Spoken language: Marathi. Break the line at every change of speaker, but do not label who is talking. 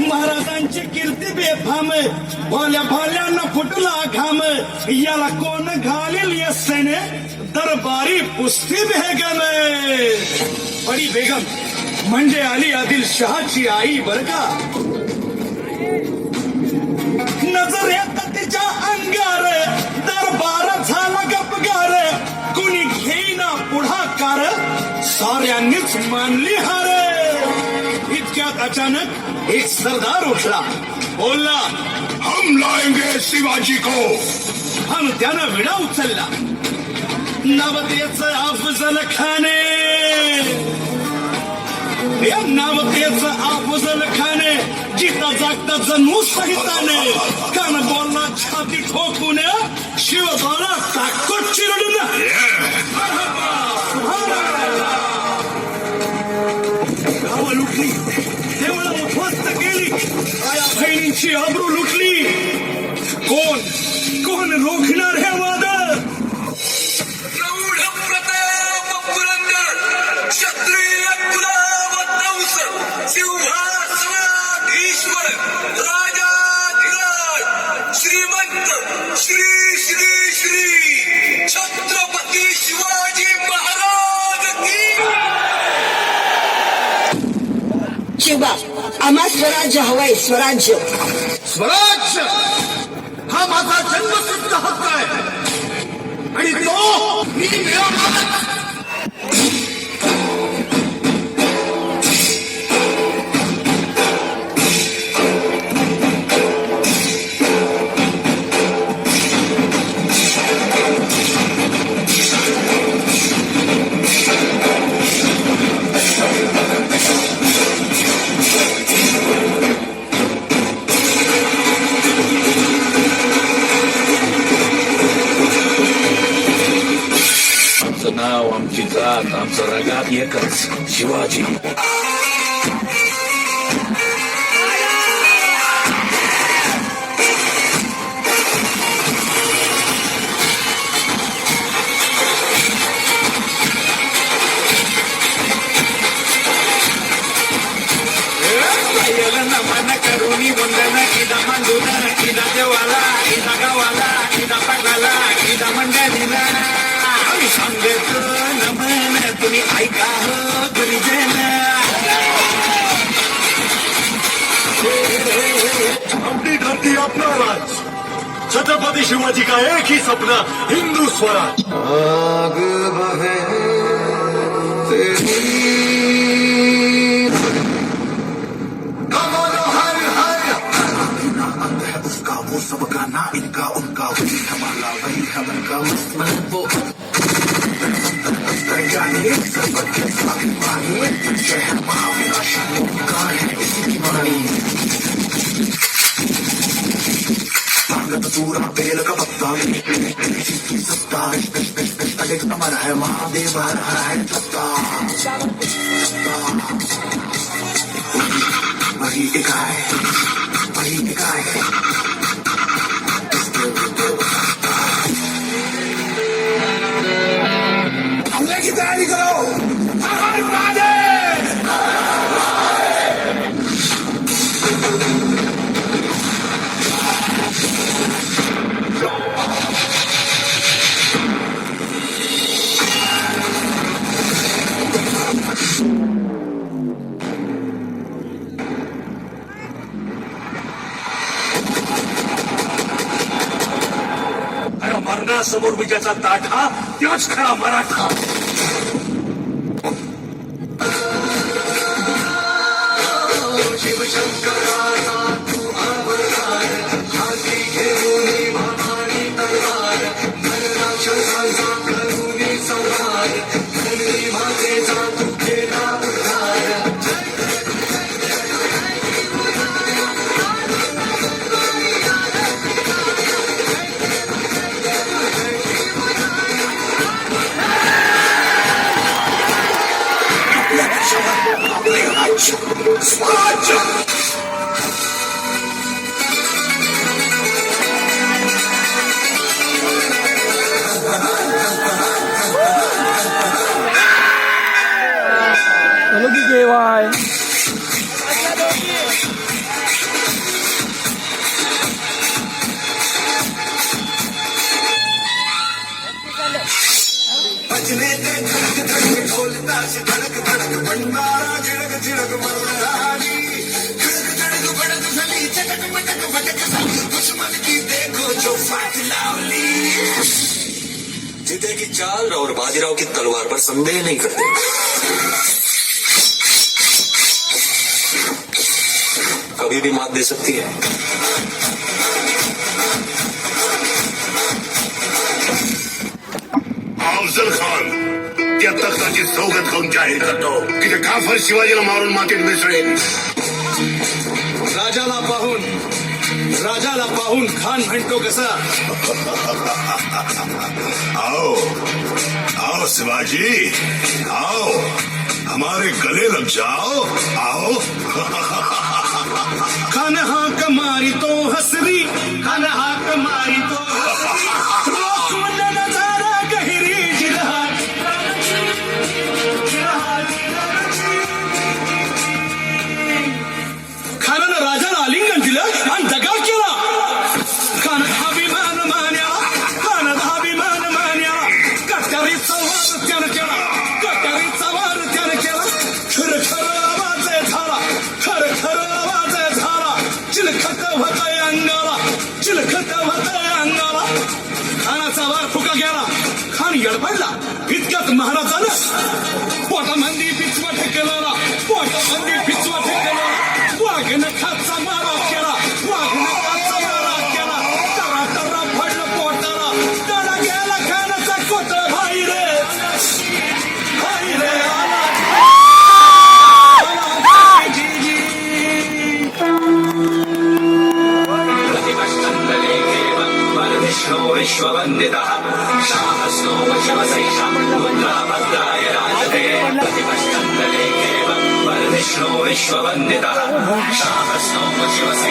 महाराजांची कीर्ती बेफाम, भाल्या भाल्यानं फुटला घाम, याला कोण घालील यस्सेने दरबारी पुस्ती बेगम. बडी बेगम म्हणजे अली आदिलशहाची आई बर का. नजर येत तिच्या अंगार, दरबार झाला गपगार, कुणी घेईना पुढाकार, साऱ्यांनीच मानली हार. इतक्यात अचानक एक सरदार उठला, बोलला,
हम लाएंगे शिवाजी को.
आणि त्यानं विडा उचलला. नवतेचं अफजल खाने, या नावतेचं अफजल खाने, जिता जागता जणू सहिताने, कान बोलला छाती ठोकून, शिवबाला ताकद चिरडून. गावं लुटली, देवळं उद्ध्वस्त केली, आया बहिणींची आबरू लुटली. कोण कोण रोखणार हे वादळ.
प्रौढ प्रताप पुरंदर क्षत्रिय कुलावतंस सिंहासनाधीश्वर राजाधिराज श्रीमंत श्री श्री श्री छत्रपती शिवाजी महाराज की.
शिवबा, आम्हा स्वराज्य हवंय, स्वराज्य.
स्वराज्य हा माझा जन्मसिद्ध हक्क आहे आणि तो मी मिळवणार.
आमचं नाव, आमची जात, आमचं रगात एकच, शिवाजी. नमन करुणी वंदन किदा मंडून किदा देवाला किदा गावाला किदा पगाला किदा मंडळीला सांगत नमन तुम्ही ऐका हो गुरुजन.
आपली धरती अपना राज, छत्रपती शिवाजी का एक ही सपना, हिंदू स्वराज. आग बहे तेरी वो सबका ना इनका उनका वही हमारा वही हमका मस्त वो शहर महाविनाशी का है इसकी वाणी. पागत सूरा बेल का पत्ता इसकी सत्ता एक अमर है महादेव आ रहा है सत्ता. वही एक है, वही एक है. हमले की तैयारी करो. हर महादेव.
मरणासमोर विजयाचा ताठा, त्याच खरा मराठा.
स्वराज्य.
Hello, Gigeway.
बजने ते धड़क धड़क ढोल ताश धड़क धड़क भंडारा झिड़क झिड़क मरदारी धड़क धड़क भड़क सली चटक मटक भटक सली दुश्मन की देखो जो फाट लावली
जीते की चाल और बाजीराव की तलवार पर संदेह नहीं करते। कभी भी मात दे सकती है।
अफजल खान त्या तख्ताची सौगत करून जाहीर करतो की ते काफर शिवाजीला मारून मातीत मिसळेल.
राजाला पाहून खान म्हणतो कसा
आओ आओ शिवाजी आओ हमारे गले लग जाओ आओ.
खान हाक मारी तो हसरी खान हाक मारी तो नजारा गहिरी खानानं राजाला आलिंगन दिलं आणि दगा केला. खान अभिमान मान्याला खान अभिमान मान्याला कट्यारीचा वार त्यानं केला कट्यारीचा वार त्यानं केला. खर खर आवाज झाला खर खर आवाज झाला चिलखत होतय अंगाला चिलखत होतय अंगाला. खानाचा वार फुका गेला. खान यडपडला. इतक्यात महाराजानं पोटामंदी पिचवा ठेकेला पोटामंदी पिचवा ठेकेला. वाघन खाचा मारा केला वाघन खाचा मारा केला. तरा तरा पडलं पोटाला तडा गेला खानाचा कोतळ भाई रे आला
प्रतिपष्टन्दले परमेश्वरो विश्ववन्दितः शाहस्तो शिवसैषा रुद्रभद्राय राजते. प्रतिपष्टन्दले परमेश्वरो विश्ववन्दितः शाहस्तो शिवसैषा